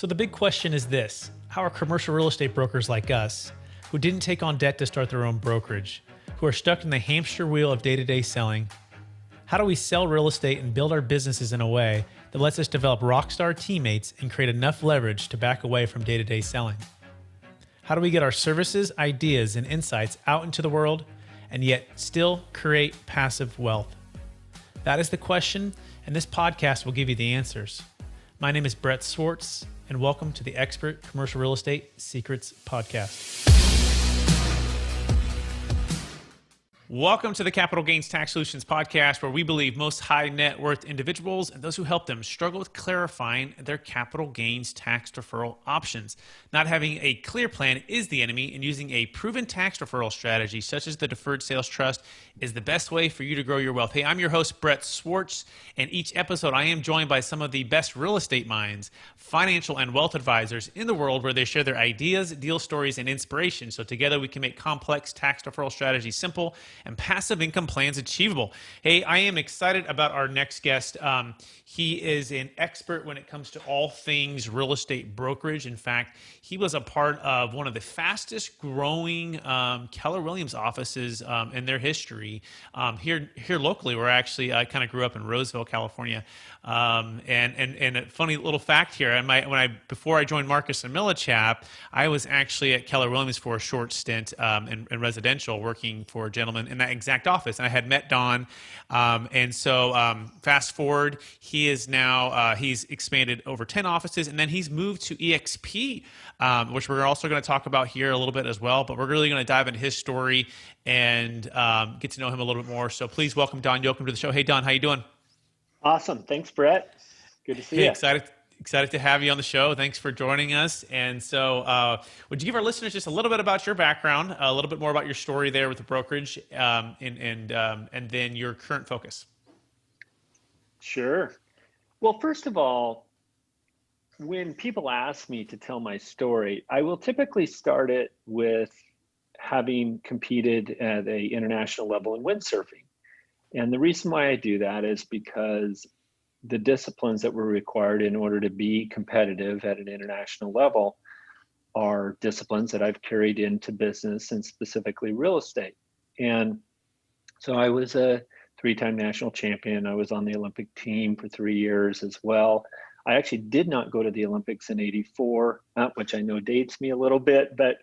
So the big question is this: how are commercial real estate brokers like us, who didn't take on debt to start their own brokerage, who are stuck in the hamster wheel of day-to-day selling, how do we sell real estate and build our businesses in a way that lets us develop rockstar teammates and create enough leverage to back away from day-to-day selling? How do we get our services, ideas, and insights out into the world and yet still create passive wealth? That is the question, and this podcast will give you the answers. My name is Brett Swarts, and welcome to the Expert Commercial Real Estate Secrets Podcast. Welcome to the Capital Gains Tax Solutions Podcast, where we believe most high net worth individuals and those who help them struggle with clarifying their capital gains tax deferral options. Not having a clear plan is the enemy, and using a proven tax deferral strategy such as the Deferred Sales Trust is the best way for you to grow your wealth. Hey, I'm your host, Brett Swarts, and each episode I am joined by some of the best real estate minds, financial and wealth advisors in the world, where they share their ideas, deal stories, and inspiration. So together we can make complex tax deferral strategies simple and passive income plans achievable. Hey, I am excited about our next guest. He is an expert when it comes to all things real estate brokerage. In fact, he was a part of one of the fastest growing Keller Williams offices in their history here locally, where I actually kind of grew up in Roseville, California. And a funny little fact here: before I joined Marcus Millichap, I was actually at Keller Williams for a short stint in residential, working for a gentleman in that exact office, and I had met Don. And so fast forward, he is now he's expanded over 10 offices, and then he's moved to eXp, which we're also going to talk about here a little bit as well. But we're really going to dive into his story and get to know him a little bit more. So please welcome Don Yoakum to the show. Hey, Don, how you doing? Awesome. Thanks, Brett. Good to see you. Excited to have you on the show. Thanks for joining us. And so would you give our listeners just a little bit about your background, a little bit more about your story there with the brokerage, and then your current focus? Sure. Well, first of all, when people ask me to tell my story, I will typically start it with having competed at an international level in windsurfing. And the reason why I do that is because the disciplines that were required in order to be competitive at an international level are disciplines that I've carried into business, and specifically real estate. And so I was a 3-time national champion. I was on the Olympic team for 3 years as well. I actually did not go to the Olympics in '84, which I know dates me a little bit, but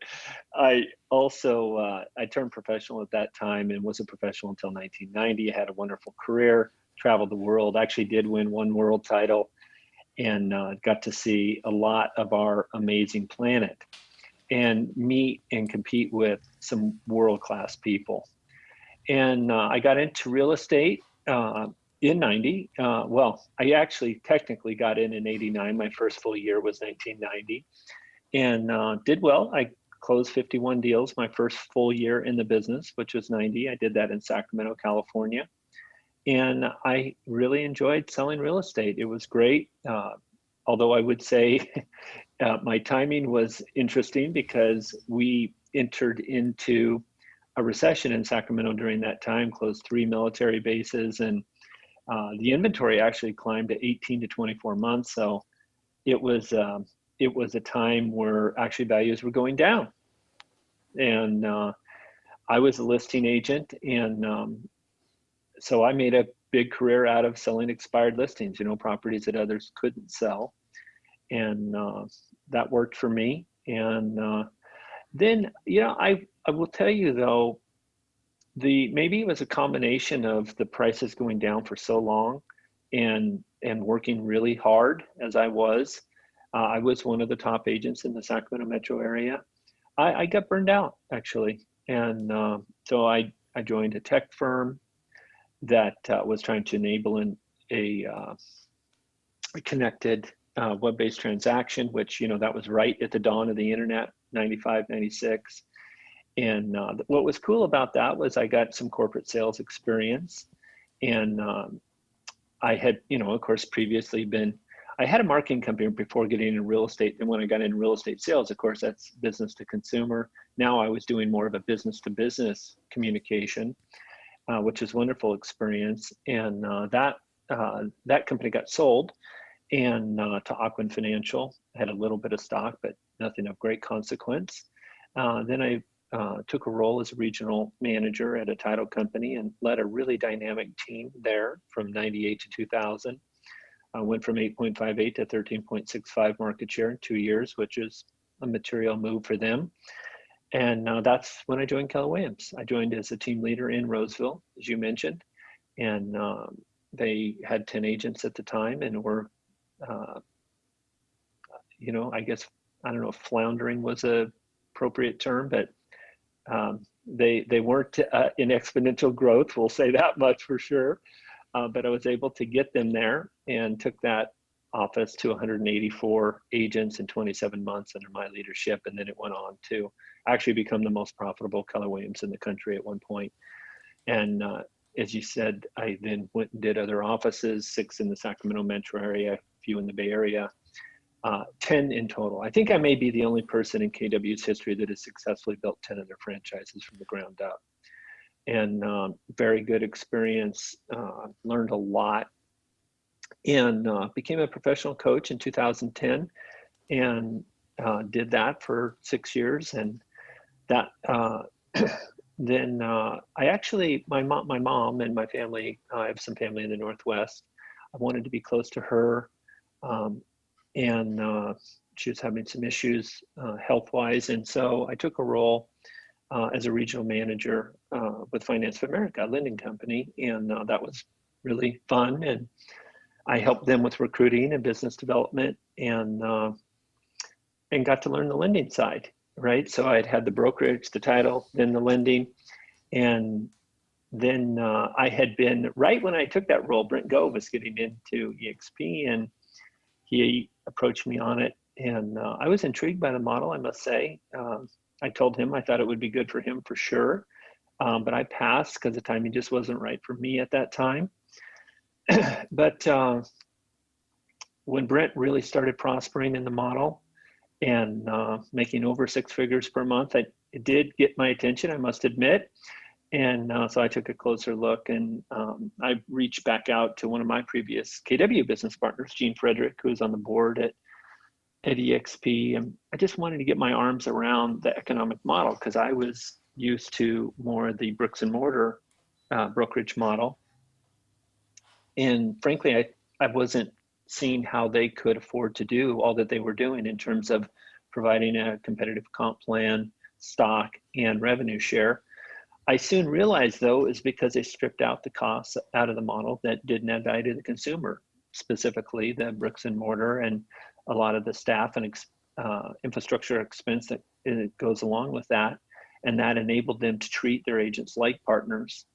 I also, I turned professional at that time and was a professional until 1990. I had a wonderful career, traveled the world, actually did win 1 world title, and got to see a lot of our amazing planet and meet and compete with some world-class people. And I got into real estate in 90. I actually technically got in 89. My first full year was 1990, and did well. I closed 51 deals my first full year in the business, which was 90. I did that in Sacramento, California. And I really enjoyed selling real estate. It was great. Although I would say my timing was interesting, because we entered into a recession in Sacramento during that time, closed 3 military bases, and the inventory actually climbed to 18 to 24 months. So it was a time where actually values were going down. And I was a listing agent, and so I made a big career out of selling expired listings, properties that others couldn't sell. And that worked for me. And then, I will tell you though, maybe it was a combination of the prices going down for so long and working really hard as I was. I was one of the top agents in the Sacramento metro area. I got burned out, actually. And so I joined a tech firm that was trying to enable a connected web-based transaction, which, that was right at the dawn of the internet, 95, 96. And what was cool about that was I got some corporate sales experience. And I had, of course, previously I had a marketing company before getting into real estate. And when I got into real estate sales, of course, that's business to consumer. Now I was doing more of a business to business communication, which is a wonderful experience. And that company got sold. and to Aquin Financial. I had a little bit of stock, but nothing of great consequence. Then I took a role as a regional manager at a title company and led a really dynamic team there from 98 to 2000. I went from 8.58 to 13.65 market share in 2 years, which is a material move for them. And that's when I joined Keller Williams. I joined as a team leader in Roseville, as you mentioned, and they had 10 agents at the time and were, I guess, I don't know if floundering was a appropriate term, but they weren't in exponential growth. We'll say that much for sure. But I was able to get them there and took that office to 184 agents in 27 months under my leadership. And then it went on to actually become the most profitable Keller Williams in the country at one point. And as you said, I then went and did other offices, 6 in the Sacramento metro area, a few in the Bay Area, 10 in total. I think I may be the only person in KW's history that has successfully built 10 of their franchises from the ground up. And very good experience, learned a lot, and became a professional coach in 2010 and did that for 6 years. And that then I actually, my mom and my family, I have some family in the Northwest. I wanted to be close to her. And she was having some issues health-wise. And so I took a role as a regional manager with Finance of America, a lending company. And that was really fun. And I helped them with recruiting and business development and got to learn the lending side, right? So I'd had the brokerage, the title, then the lending. And then I had been, right when I took that role, Brent Gove was getting into eXp, and he approached me on it. And I was intrigued by the model, I must say. I told him I thought it would be good for him for sure. But I passed because the timing just wasn't right for me at that time. But when Brent really started prospering in the model and making over 6 figures per month, it did get my attention, I must admit. And so I took a closer look, and I reached back out to one of my previous KW business partners, Gene Frederick, who was on the board at eXp. And I just wanted to get my arms around the economic model because I was used to more of the bricks and mortar brokerage model. And frankly, I wasn't seeing how they could afford to do all that they were doing in terms of providing a competitive comp plan, stock, and revenue share. I soon realized, though, is because they stripped out the costs out of the model that didn't add value to the consumer, specifically the bricks and mortar and a lot of the staff and infrastructure expense that goes along with that. And that enabled them to treat their agents like partners.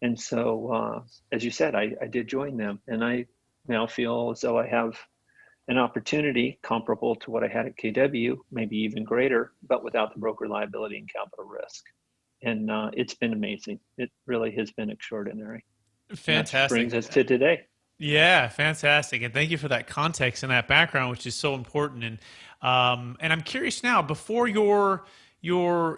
And so, as you said, I did join them. And I now feel as though I have an opportunity comparable to what I had at KW, maybe even greater, but without the broker liability and capital risk. And it's been amazing. It really has been extraordinary. Fantastic. That brings us to today. Yeah, fantastic, and thank you for that context and that background, which is so important. And I'm curious now, before your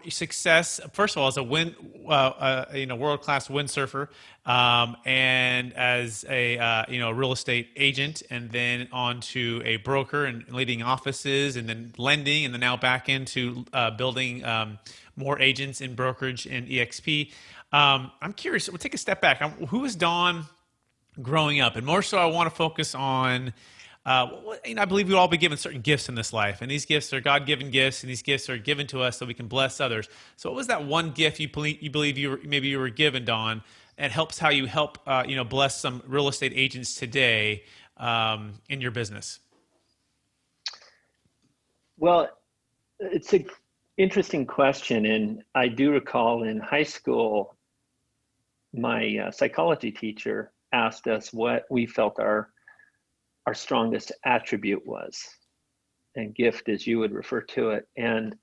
success, first of all, as a world-class windsurfer, and as a real estate agent, and then on to a broker and leading offices, and then lending, and then now back into building more agents in brokerage and eXp. I'm curious. We'll take a step back. Who was Don growing up? And more so, I want to focus on, I believe we'll all be given certain gifts in this life. And these gifts are God-given gifts, and these gifts are given to us so we can bless others. So what was that one gift you believe you were given, Don, and helps how you help bless some real estate agents today in your business? Well, it's an interesting question. And I do recall in high school, my psychology teacher asked us what we felt our strongest attribute was, and gift as you would refer to it. And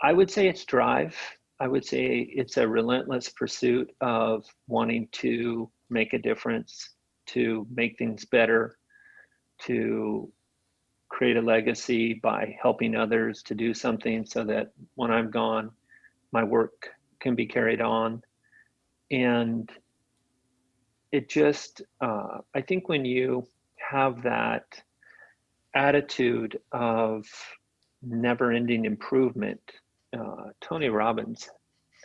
I would say it's drive. I would say it's a relentless pursuit of wanting to make a difference, to make things better, to create a legacy by helping others to do something so that when I'm gone, my work can be carried on. And it just, I think when you have that attitude of never-ending improvement. Tony Robbins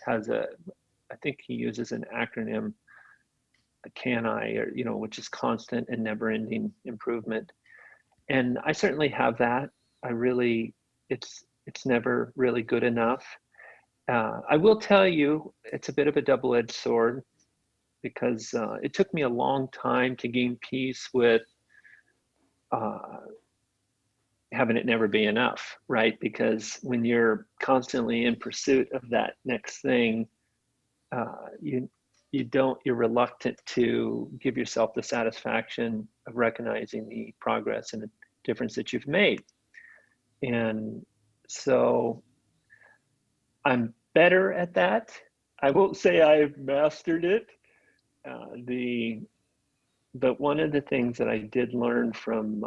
has I think he uses an acronym, a CANI, or which is constant and never-ending improvement. And I certainly have that. It's never really good enough. I will tell you, it's a bit of a double-edged sword, because it took me a long time to gain peace with having it never be enough, right? Because when you're constantly in pursuit of that next thing, you're reluctant to give yourself the satisfaction of recognizing the progress and the difference that you've made. And so I'm better at that. I won't say I've mastered it. But one of the things that I did learn from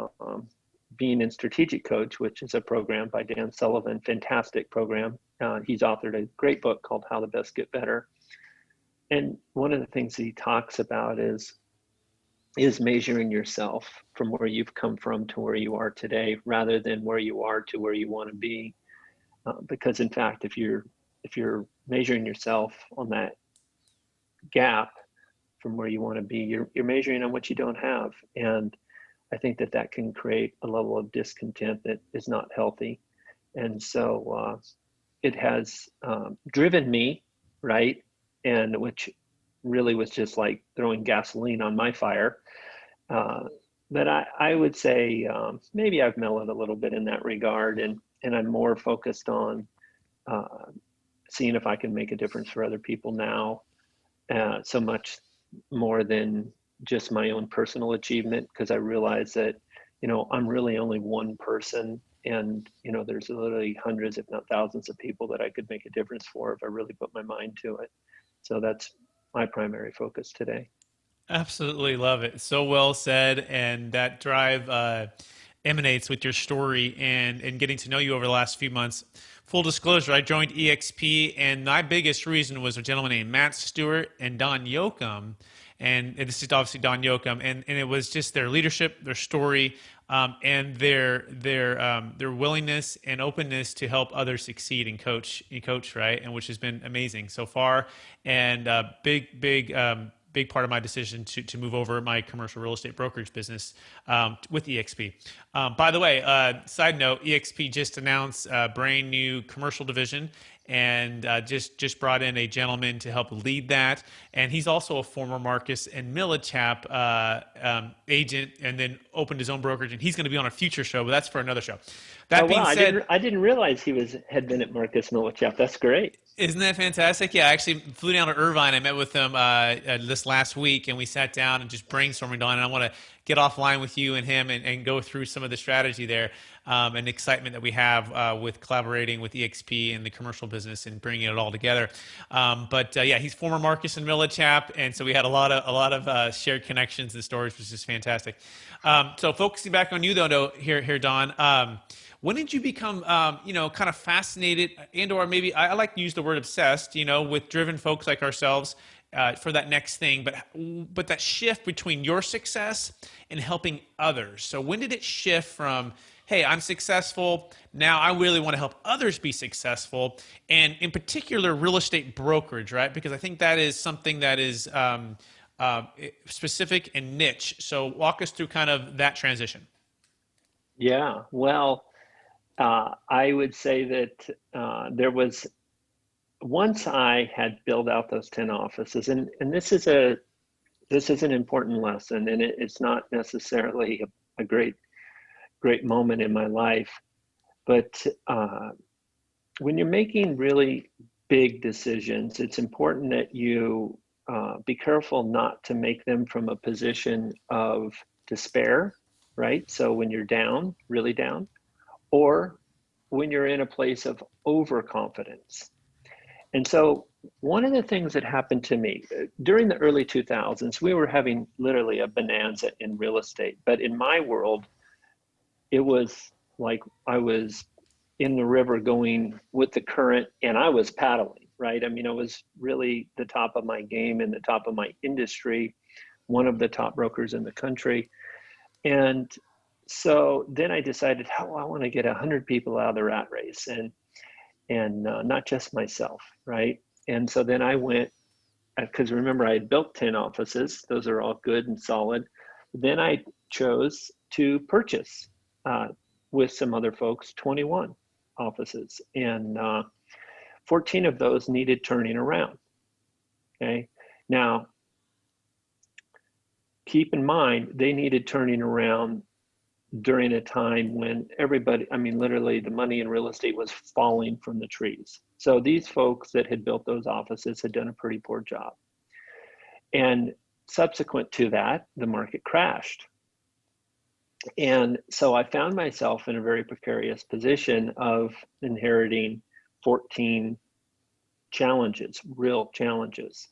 being in Strategic Coach, which is a program by Dan Sullivan, fantastic program. He's authored a great book called How the Best Get Better. And one of the things that he talks about is measuring yourself from where you've come from to where you are today, rather than where you are to where you want to be. Because in fact, if you're measuring yourself on that gap from where you want to be, you're measuring on what you don't have. And I think that can create a level of discontent that is not healthy. And so it has driven me, right? And which really was just like throwing gasoline on my fire. But I would say maybe I've mellowed a little bit in that regard, and I'm more focused on seeing if I can make a difference for other people now, so much more than just my own personal achievement, because I realize that, I'm really only one person, and, there's literally hundreds, if not thousands of people that I could make a difference for if I really put my mind to it. So that's my primary focus today. Absolutely love it. So well said. And that drive emanates with your story and getting to know you over the last few months. Full disclosure, I joined eXp, and my biggest reason was a gentleman named Matt Stewart and Don Yoakum. And this is obviously Don Yoakum, and it was just their leadership, their story, and their willingness and openness to help others succeed and coach, right? And which has been amazing so far. And big part of my decision to move over my commercial real estate brokerage business with eXp. By the way, side note, eXp just announced a brand new commercial division, and just brought in a gentleman to help lead that. And he's also a former Marcus and Millichap agent, and then opened his own brokerage. And he's going to be on a future show, but that's for another show. That being said, I didn't realize he had been at Marcus Millichap. That's great. Isn't that fantastic? Yeah, I actually flew down to Irvine. I met with him this last week, and we sat down and just brainstorming on it. And I want to get offline with you and him and go through some of the strategy there and the excitement that we have with collaborating with eXp and the commercial business and bringing it all together. But he's former Marcus and Millichap, and so we had a lot of shared connections and stories, which is fantastic. So focusing back on you though, here, Don. When did you become, kind of fascinated, or maybe I like to use the word obsessed, with driven folks like ourselves for that next thing, but that shift between your success and helping others? So when did it shift from, hey, I'm successful, now I really want to help others be successful, and in particular, real estate brokerage, right? Because I think that is something that is specific and niche. So walk us through kind of that transition. Yeah, well, I would say that there was, once I had built out those 10 offices, and this is an important lesson, and it's not necessarily a great moment in my life, but when you're making really big decisions, it's important that you be careful not to make them from a position of despair, right? So when you're down, really down, or when you're in a place of overconfidence. And so one of the things that happened to me during the early 2000s, we were having literally a bonanza in real estate. But in my world, it was like I was in the river going with the current, and I was paddling, right? I mean, I was really the top of my game and the top of my industry, one of the top brokers in the country. And so then I decided, how I want to get 100 people out of the rat race, and not just myself, right? And so then I went, because remember I had built 10 offices; those are all good and solid. Then I chose to purchase with some other folks 21 offices, and 14 of those needed turning around. Okay, now keep in mind they needed turning around during a time when everybody, I mean, literally the money in real estate was falling from the trees. So these folks that had built those offices had done a pretty poor job. And subsequent to that, the market crashed. And so I found myself in a very precarious position of inheriting 14 challenges, real challenges.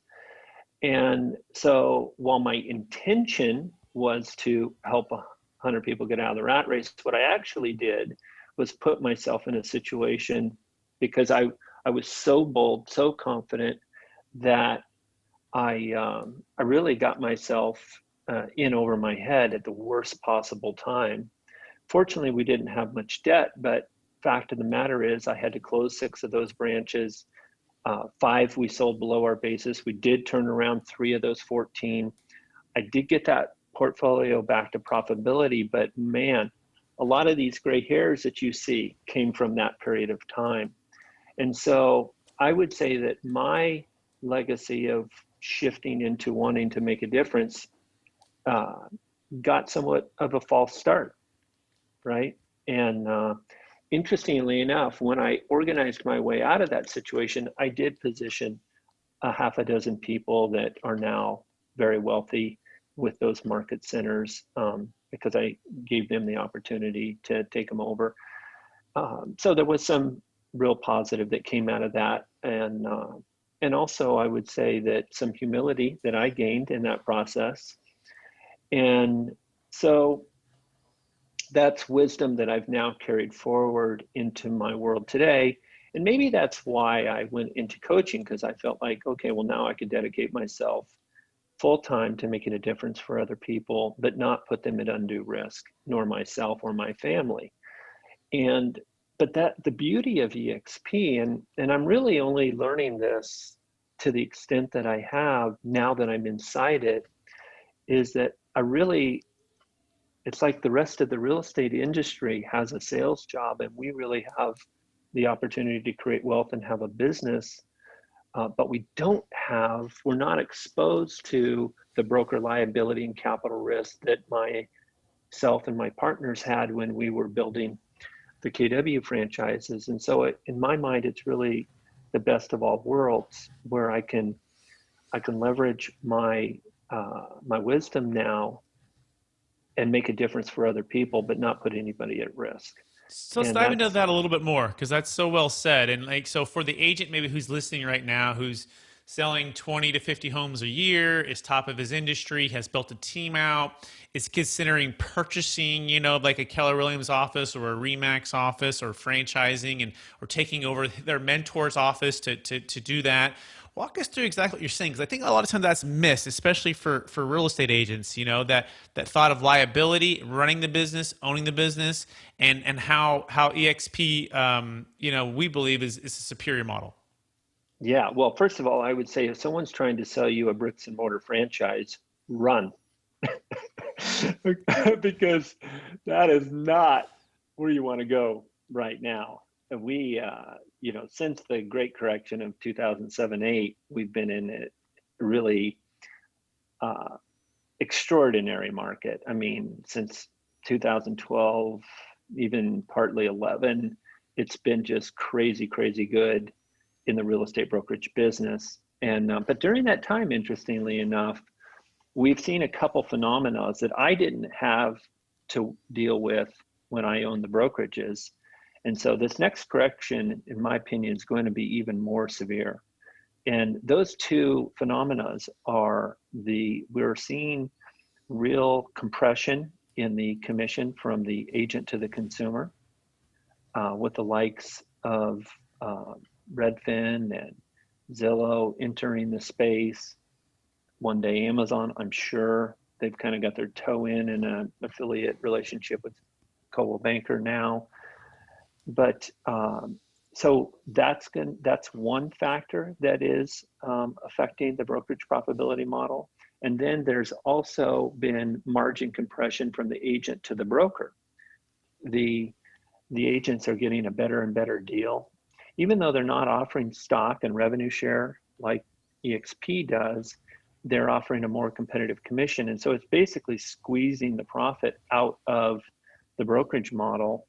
And so while my intention was to help 100 people get out of the rat race, what I actually did was put myself in a situation, because I was so bold, so confident, that I really got myself in over my head at the worst possible time. Fortunately, we didn't have much debt, but fact of the matter is I had to close 6 of those branches. 5 we sold below our basis. We did turn around 3 of those 14. I did get that portfolio back to profitability, but man, a lot of these gray hairs that you see came from that period of time. And so I would say that my legacy of shifting into wanting to make a difference got somewhat of a false start, right? And interestingly enough, when I organized my way out of that situation, I did position a half a dozen people that are now very wealthy with those market centers, because I gave them the opportunity to take them over. So there was some real positive that came out of that. And also I would say that some humility that I gained in that process. And so that's wisdom that I've now carried forward into my world today. And maybe that's why I went into coaching, because I felt like, okay, well, now I could dedicate myself full time to making a difference for other people, but not put them at undue risk, nor myself or my family. And but that the beauty of eXp, and I'm really only learning this to the extent that I have now that I'm inside it, is that it's like the rest of the real estate industry has a sales job, and we really have the opportunity to create wealth and have a business, but we're not exposed to the broker liability and capital risk that myself and my partners had when we were building the KW franchises. And so in my mind, it's really the best of all worlds, where I can leverage my wisdom now and make a difference for other people, but not put anybody at risk. So let's dive into that a little bit more, because that's so well said. And like, so for the agent maybe who's listening right now, who's selling 20 to 50 homes a year, is top of his industry, has built a team out, is considering purchasing, like a Keller Williams office or a Remax office, or franchising or taking over their mentor's office to do that. Walk us through exactly what you're saying, because I think a lot of times that's missed, especially for real estate agents, that thought of liability, running the business, owning the business, and how eXp, we believe is a superior model. Yeah, well, first of all, I would say if someone's trying to sell you a bricks and mortar franchise, run. Because that is not where you want to go right now. And we, since the great correction of 2007-8, we've been in a really extraordinary market. I mean, since 2012, even partly 11, it's been just crazy, crazy good in the real estate brokerage business. And but during that time, interestingly enough, we've seen a couple phenomena that I didn't have to deal with when I owned the brokerages. And so this next correction, in my opinion, is going to be even more severe. And those two phenomena are we're seeing real compression in the commission from the agent to the consumer, with the likes of Redfin and Zillow entering the space. One day Amazon, I'm sure, they've kind of got their toe in an affiliate relationship with Coldwell Banker now. But so that's one factor that is affecting the brokerage profitability model. And then there's also been margin compression from the agent to the broker. The agents are getting a better and better deal, even though they're not offering stock and revenue share like eXp does. They're offering a more competitive commission, and so it's basically squeezing the profit out of the brokerage model.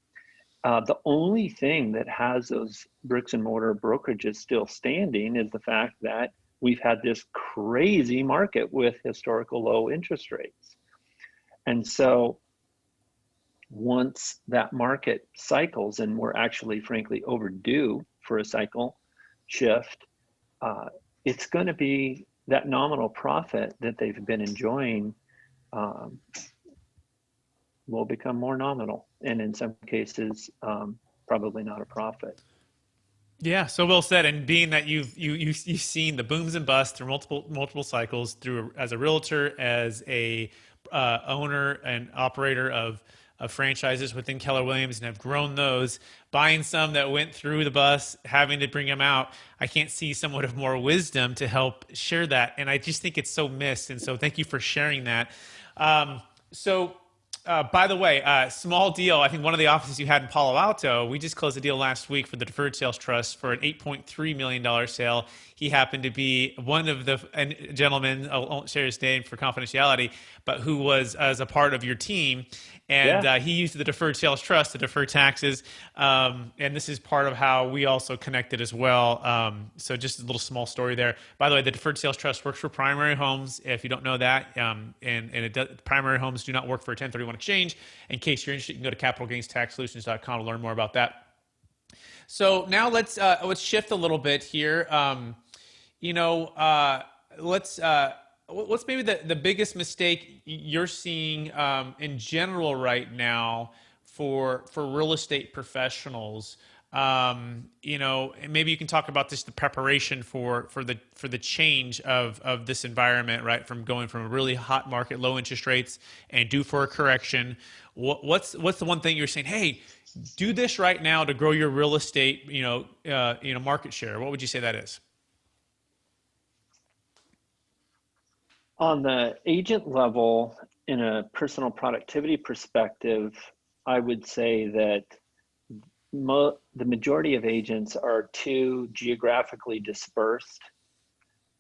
The only thing that has those bricks and mortar brokerages still standing is the fact that we've had this crazy market with historical low interest rates. And so once that market cycles, and we're actually frankly overdue for a cycle shift, it's going to be that nominal profit that they've been enjoying will become more nominal, and in some cases, probably not a profit. Yeah, so well said. And being that you've seen the booms and busts through multiple cycles, as a realtor, as a owner and operator of franchises within Keller Williams, and have grown those, buying some that went through the bus, having to bring them out, I can't see someone of more wisdom to help share that. And I just think it's so missed. And so thank you for sharing that. By the way, small deal. I think one of the offices you had in Palo Alto, we just closed a deal last week for the Deferred Sales Trust for an $8.3 million sale. He happened to be one of the gentlemen, I won't share his name for confidentiality, but who was as a part of your team. And he used the Deferred Sales Trust to defer taxes. And this is part of how we also connected as well. So just a little small story there. By the way, the Deferred Sales Trust works for primary homes, if you don't know that. And it does, primary homes do not work for a 1031 exchange. In case you're interested, you can go to capitalgainstaxsolutions.com to learn more about that. So now let's shift a little bit here. What's maybe the biggest mistake you're seeing in general right now for real estate professionals? Maybe you can talk about just the preparation for the change of this environment, right? From going from a really hot market, low interest rates, and due for a correction. What's the one thing you're saying? Hey, do this right now to grow your real estate, market share. What would you say that is? On the agent level, in a personal productivity perspective, I would say that the majority of agents are too geographically dispersed.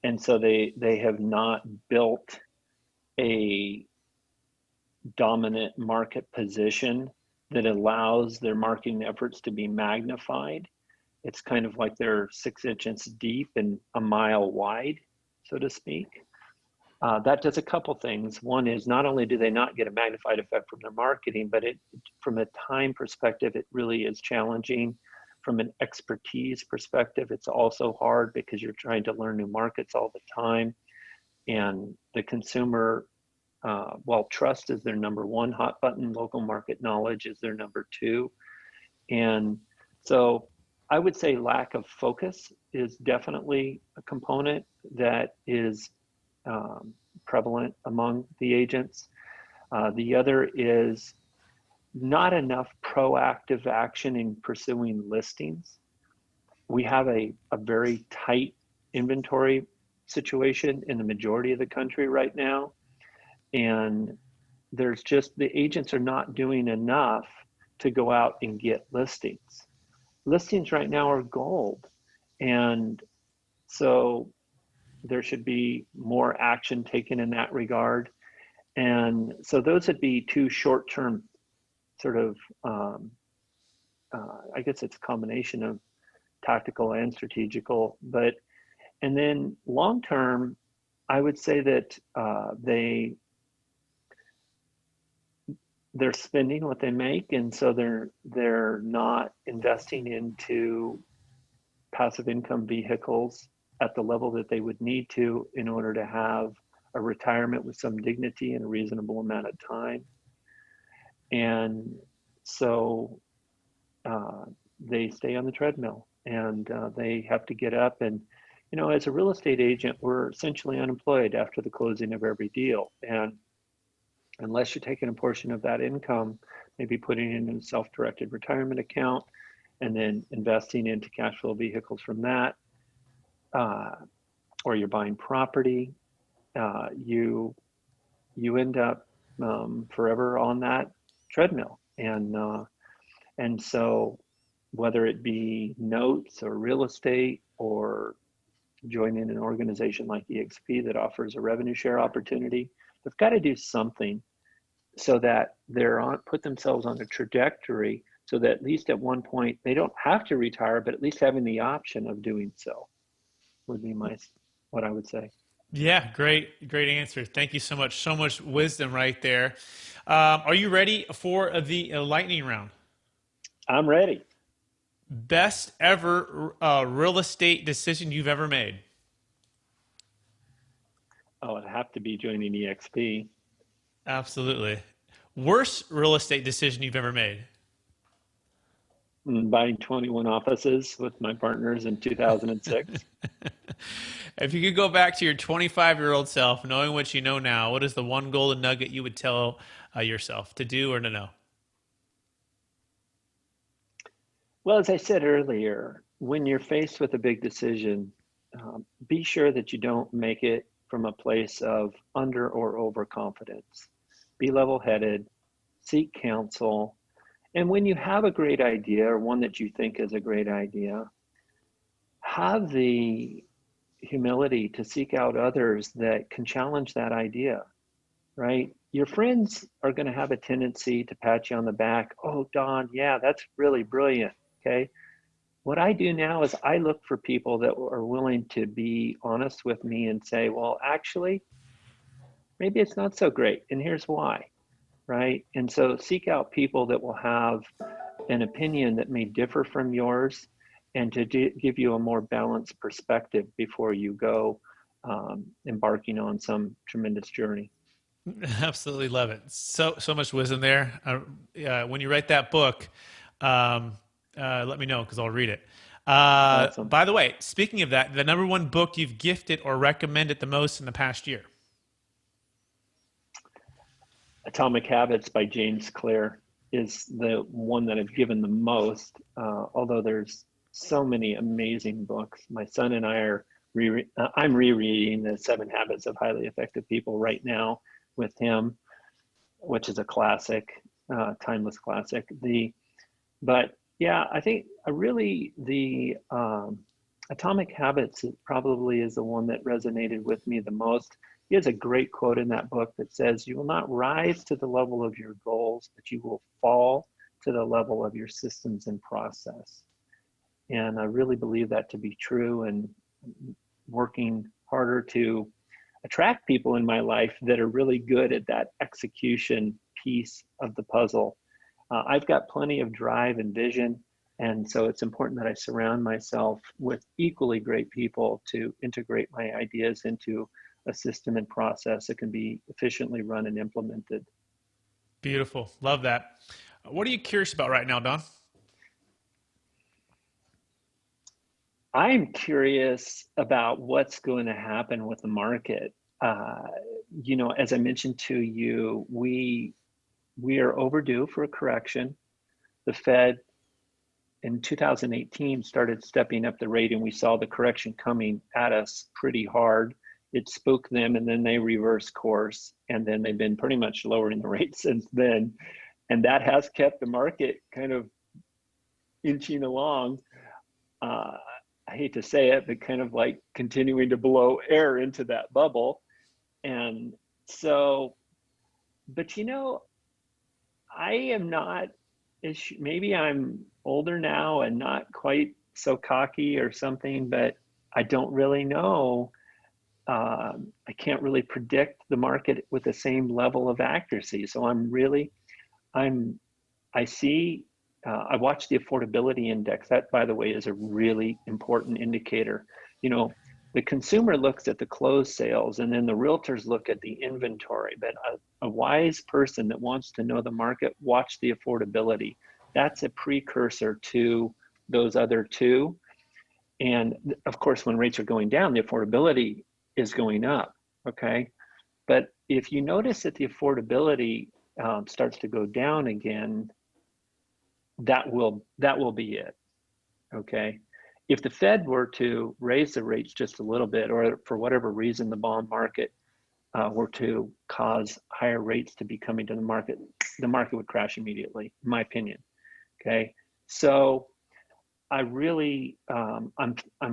And so they have not built a dominant market position that allows their marketing efforts to be magnified. It's kind of like they're 6 inches deep and a mile wide, so to speak. That does a couple things. One is not only do they not get a magnified effect from their marketing, but from a time perspective, it really is challenging. From an expertise perspective, it's also hard because you're trying to learn new markets all the time. And the consumer, while trust is their number one hot button, local market knowledge is their number two. And so I would say lack of focus is definitely a component that is prevalent among the agents. The other is not enough proactive action in pursuing listings. We have a very tight inventory situation in the majority of the country right now. And there's just, the agents are not doing enough to go out and get listings. Listings right now are gold. And so there should be more action taken in that regard. And so those would be two short-term sort of, I guess it's a combination of tactical and strategical, and then long-term, I would say that they're spending what they make, and so they're not investing into passive income vehicles at the level that they would need to in order to have a retirement with some dignity in a reasonable amount of time. And so they stay on the treadmill, and they have to get up. And, as a real estate agent, we're essentially unemployed after the closing of every deal. And unless you're taking a portion of that income, maybe putting it in a self-directed retirement account and then investing into cash flow vehicles from that, or you're buying property, you end up forever on that treadmill. And so whether it be notes or real estate or joining an organization like eXp that offers a revenue share opportunity, they've got to do something so that they're put themselves on a trajectory so that at least at one point they don't have to retire, but at least having the option of doing so would be what I would say. Yeah, great answer. Thank you so much. So much wisdom right there. Are you ready for the lightning round? I'm ready. Best ever real estate decision you've ever made? Oh, it'd have to be joining eXp. Absolutely. Worst real estate decision you've ever made? Buying 21 offices with my partners in 2006. If you could go back to your 25-year-old self, knowing what you know now, what is the one golden nugget you would tell yourself to do or to know? Well, as I said earlier, when you're faced with a big decision, be sure that you don't make it from a place of under or overconfidence. Be level-headed, seek counsel, and when you have a great idea or one that you think is a great idea, have the humility to seek out others that can challenge that idea, right? Your friends are going to have a tendency to pat you on the back. Oh, Don, yeah, that's really brilliant. Okay. What I do now is I look for people that are willing to be honest with me and say, well, actually, maybe it's not so great. And here's why, right? And so seek out people that will have an opinion that may differ from yours and to give you a more balanced perspective before you go embarking on some tremendous journey. Absolutely love it. So much wisdom there. When you write that book, let me know because I'll read it. Awesome. By the way, speaking of that, the number one book you've gifted or recommended the most in the past year? Atomic Habits by James Clear is the one that I've given the most, although there's so many amazing books. My son and I are I'm rereading the 7 Habits of Highly Effective People right now with him, which is a classic, timeless classic. But yeah, I think the Atomic Habits probably is the one that resonated with me the most. He has a great quote in that book that says, "You will not rise to the level of your goals, but you will fall to the level of your systems and process." And I really believe that to be true, and working harder to attract people in my life that are really good at that execution piece of the puzzle. I've got plenty of drive and vision, and so it's important that I surround myself with equally great people to integrate my ideas into a system and process that can be efficiently run and implemented. Beautiful. Love that. What are you curious about right now, Don? I'm curious about what's going to happen with the market. As I mentioned to you, we are overdue for a correction. The Fed in 2018 started stepping up the rate, and we saw the correction coming at us pretty hard. It spooked them, and then they reversed course, and then they've been pretty much lowering the rate since then. And that has kept the market kind of inching along. I hate to say it, but kind of like continuing to blow air into that bubble. And so, but I am not, maybe I'm older now and not quite so cocky or something, but I don't really know. I can't really predict the market with the same level of accuracy. So I watch the affordability index. That, by the way, is a really important indicator. The consumer looks at the closed sales, and then the realtors look at the inventory. But a wise person that wants to know the market, watch the affordability. That's a precursor to those other two. And of course, when rates are going down, the affordability is going up. Okay. But if you notice that the affordability starts to go down again, that will be it. Okay. If the Fed were to raise the rates just a little bit, or for whatever reason the bond market were to cause higher rates to be coming to the market would crash immediately, in my opinion. Okay. So I really, I'm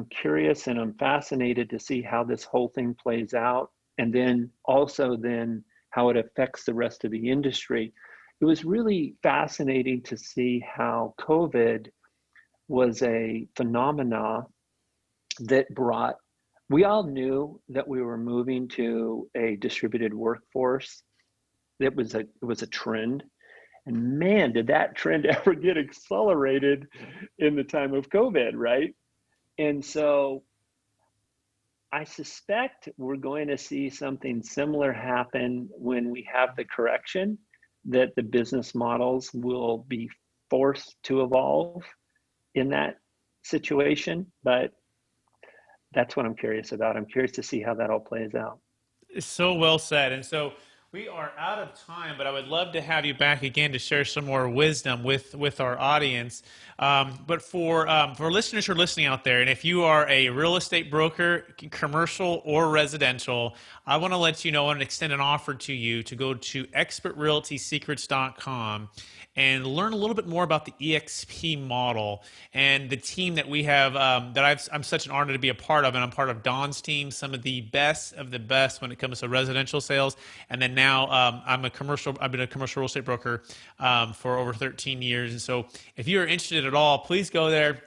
curious and I'm fascinated to see how this whole thing plays out, and then also how it affects the rest of the industry. It was really fascinating to see how COVID was a phenomena that brought, we all knew that we were moving to a distributed workforce. It was a trend. And man, did that trend ever get accelerated in the time of COVID, right? And so I suspect we're going to see something similar happen when we have the correction, that the business models will be forced to evolve in that situation. But that's what I'm curious about. I'm curious to see how that all plays out. So well said. And so we are out of time, but I would love to have you back again to share some more wisdom with our audience. But for listeners who are listening out there, and if you are a real estate broker, commercial or residential, I want to let you know and extend an offer to you to go to expertrealtysecrets.com and learn a little bit more about the eXp model and the team that we have I'm such an honor to be a part of, and I'm part of Don's team, some of the best when it comes to residential sales. And then now I've been a commercial real estate broker for over 13 years. And so if you're interested at all, please go there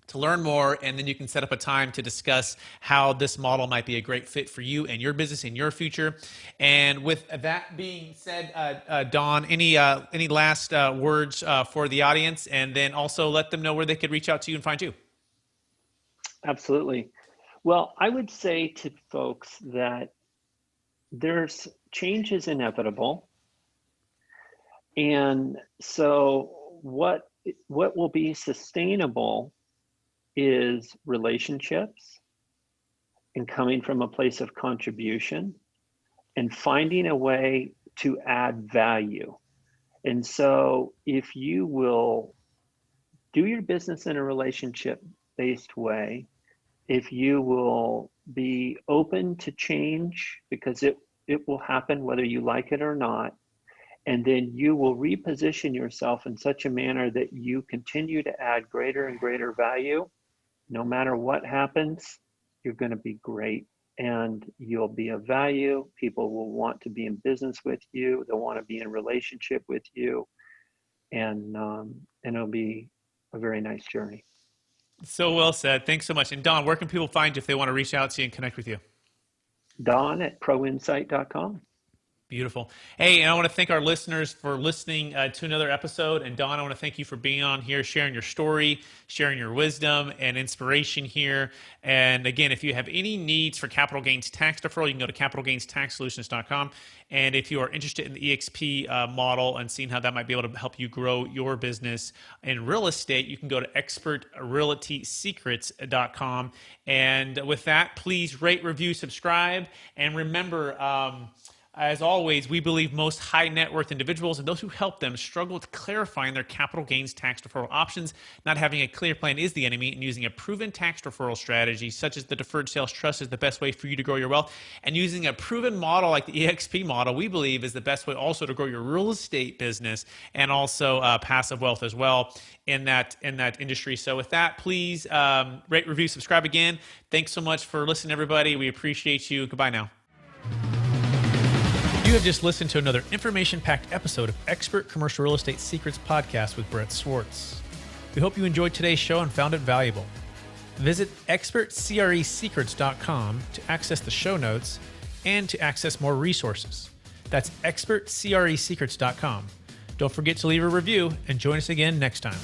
to learn more, and then you can set up a time to discuss how this model might be a great fit for you and your business in your future. And with that being said, Don, any last words for the audience, and then also let them know where they could reach out to you and find you? Absolutely. Well, I would say to folks that change is inevitable. And so what will be sustainable is relationships, and coming from a place of contribution and finding a way to add value. And so if you will do your business in a relationship-based way, if you will be open to change, because it will happen whether you like it or not, and then you will reposition yourself in such a manner that you continue to add greater and greater value, no matter what happens, you're going to be great, and you'll be of value. People will want to be in business with you. They'll want to be in relationship with you, and it'll be a very nice journey. So well said. Thanks so much. And Don, where can people find you if they want to reach out to you and connect with you? Don at proinsight.com. Beautiful. Hey, and I want to thank our listeners for listening to another episode. And Don, I want to thank you for being on here, sharing your story, sharing your wisdom and inspiration here. And again, if you have any needs for capital gains tax deferral, you can go to capitalgainstaxsolutions.com. And if you are interested in the eXp model and seeing how that might be able to help you grow your business in real estate, you can go to expertrealtysecrets.com. And with that, please rate, review, subscribe. And remember, as always, we believe most high net worth individuals and those who help them struggle with clarifying their capital gains tax deferral options. Not having a clear plan is the enemy, and using a proven tax deferral strategy such as the Deferred Sales Trust is the best way for you to grow your wealth. And using a proven model like the eXp model, we believe, is the best way also to grow your real estate business and also passive wealth as well in that industry. So with that, please rate, review, subscribe again. Thanks so much for listening, everybody. We appreciate you. Goodbye now. You have just listened to another information-packed episode of Expert Commercial Real Estate Secrets Podcast with Brett Swarts. We hope you enjoyed today's show and found it valuable. Visit expertcresecrets.com to access the show notes and to access more resources. That's expertcresecrets.com. Don't forget to leave a review and join us again next time.